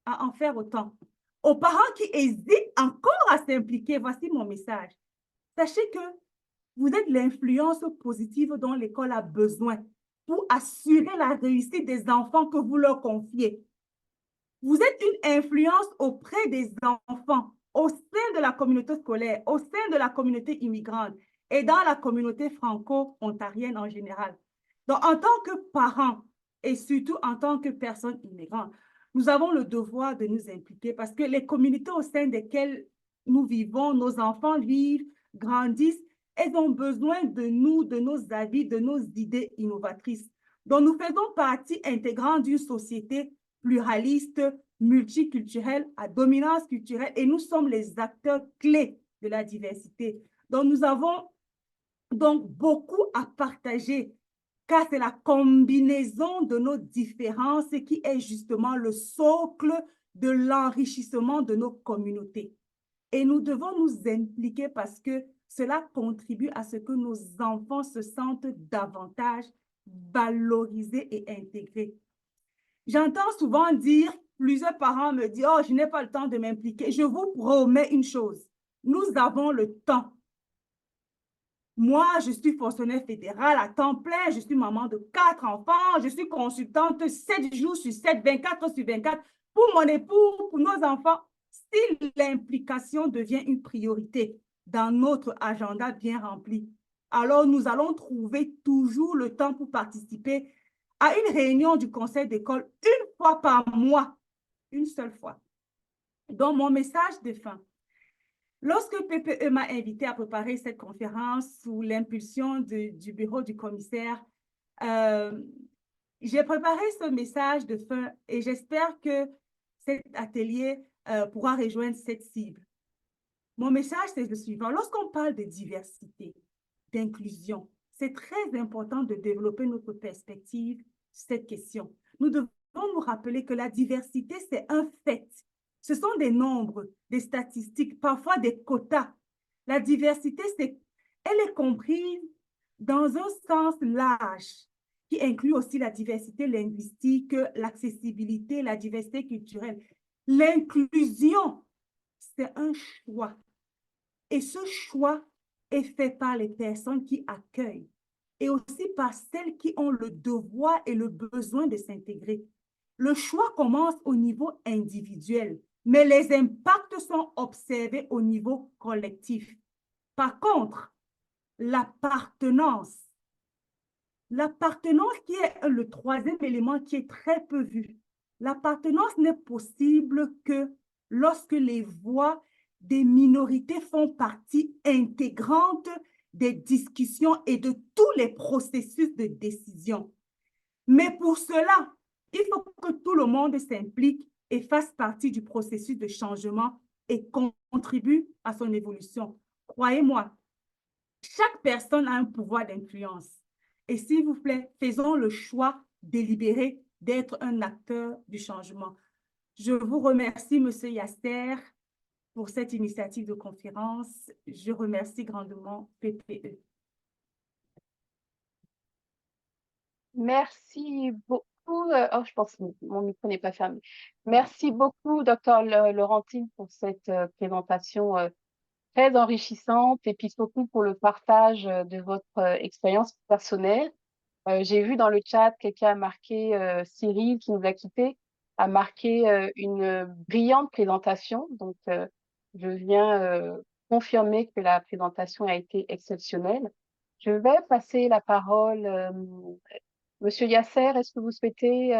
à en faire autant. Aux parents qui hésitent encore à s'impliquer, voici mon message. Sachez que vous êtes l'influence positive dont l'école a besoin pour assurer la réussite des enfants que vous leur confiez. Vous êtes une influence auprès des enfants, au sein de la communauté scolaire, au sein de la communauté immigrante et dans la communauté franco-ontarienne en général. Donc, en tant que parents et surtout en tant que personnes immigrantes, nous avons le devoir de nous impliquer parce que les communautés au sein desquelles nous vivons, nos enfants vivent, grandissent, elles ont besoin de nous, de nos avis, de nos idées innovatrices. Donc, nous faisons partie intégrante d'une société pluraliste, multiculturelle, à dominance culturelle, et nous sommes les acteurs clés de la diversité. Donc, nous avons donc beaucoup à partager, car c'est la combinaison de nos différences qui est justement le socle de l'enrichissement de nos communautés. Et nous devons nous impliquer parce que cela contribue à ce que nos enfants se sentent davantage valorisés et intégrés. J'entends souvent dire, plusieurs parents me disent, oh, je n'ai pas le temps de m'impliquer. Je vous promets une chose, nous avons le temps. Moi, je suis fonctionnaire fédéral à temps plein, je suis maman de 4 enfants, je suis consultante 7 jours sur 7, 24 heures sur 24. Pour mon époux, pour nos enfants, si l'implication devient une priorité dans notre agenda bien rempli, alors nous allons trouver toujours le temps pour participer à une réunion du conseil d'école une fois par mois, une seule fois. Donc, mon message de fin. Lorsque PPE m'a invité à préparer cette conférence sous l'impulsion du bureau du commissaire, j'ai préparé ce message de fin et j'espère que cet atelier pourra rejoindre cette cible. Mon message, c'est le suivant. Lorsqu'on parle de diversité, d'inclusion, c'est très important de développer notre perspective sur cette question. Nous devons nous rappeler que la diversité, c'est un fait. Ce sont des nombres, des statistiques, parfois des quotas. La diversité, elle est comprise dans un sens large qui inclut aussi la diversité linguistique, l'accessibilité, la diversité culturelle. L'inclusion, c'est un choix. Et ce choix est fait par les personnes qui accueillent et aussi par celles qui ont le devoir et le besoin de s'intégrer. Le choix commence au niveau individuel, mais les impacts sont observés au niveau collectif. Par contre, l'appartenance qui est le troisième élément qui est très peu vu. L'appartenance n'est possible que lorsque les voix des minorités font partie intégrante des discussions et de tous les processus de décision. Mais pour cela, il faut que tout le monde s'implique et fasse partie du processus de changement et contribue à son évolution. Croyez-moi, chaque personne a un pouvoir d'influence. Et s'il vous plaît, faisons le choix délibéré d'être un acteur du changement. Je vous remercie, Monsieur Yasser, pour cette initiative de conférence. Je remercie grandement PPE. Merci beaucoup. Oh, je pense que mon micro n'est pas fermé. Merci beaucoup, docteur Laurentine, pour cette présentation très enrichissante et puis surtout pour le partage de votre expérience personnelle. J'ai vu dans le chat quelqu'un a marqué, Cyril qui nous a quittés, a marqué une brillante présentation. Donc, je viens confirmer que la présentation a été exceptionnelle. Je vais passer la parole, Monsieur Yasser, est-ce que vous souhaitez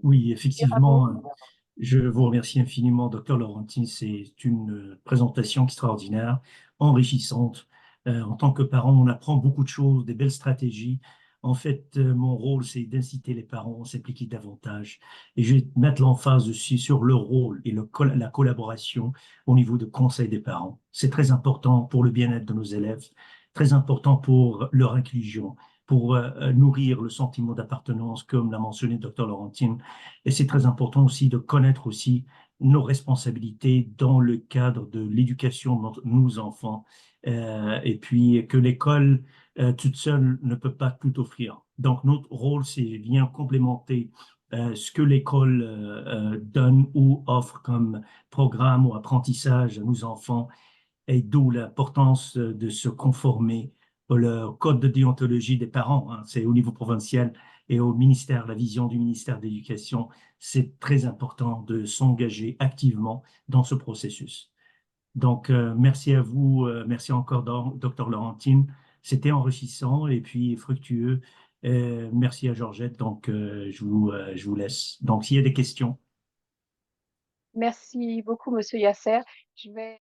Oui, dire un mot? effectivement, je vous remercie infiniment, docteur Laurentine. C'est une présentation extraordinaire, enrichissante. En tant que parent, on apprend beaucoup de choses, des belles stratégies. En fait, mon rôle, c'est d'inciter les parents à s'impliquer davantage. Et je vais mettre l'emphase aussi sur le rôle et la collaboration au niveau de conseil des parents. C'est très important pour le bien-être de nos élèves, très important pour leur inclusion, pour nourrir le sentiment d'appartenance, comme l'a mentionné docteur Laurentine. Et c'est très important aussi de connaître aussi nos responsabilités dans le cadre de l'éducation de nos enfants, et puis que l'école toute seule ne peut pas tout offrir. Donc notre rôle, c'est bien complémenter ce que l'école donne ou offre comme programme ou apprentissage à nos enfants, et d'où l'importance de se conformer au code de déontologie des parents. Hein. C'est au niveau provincial et au ministère, la vision du ministère de l'Éducation, c'est très important de s'engager activement dans ce processus. Donc, merci à vous, merci encore, docteur Laurentine. C'était enrichissant et puis fructueux. Merci à Georgette. Donc, je vous laisse. Donc, s'il y a des questions. Merci beaucoup, Monsieur Yasser. Je vais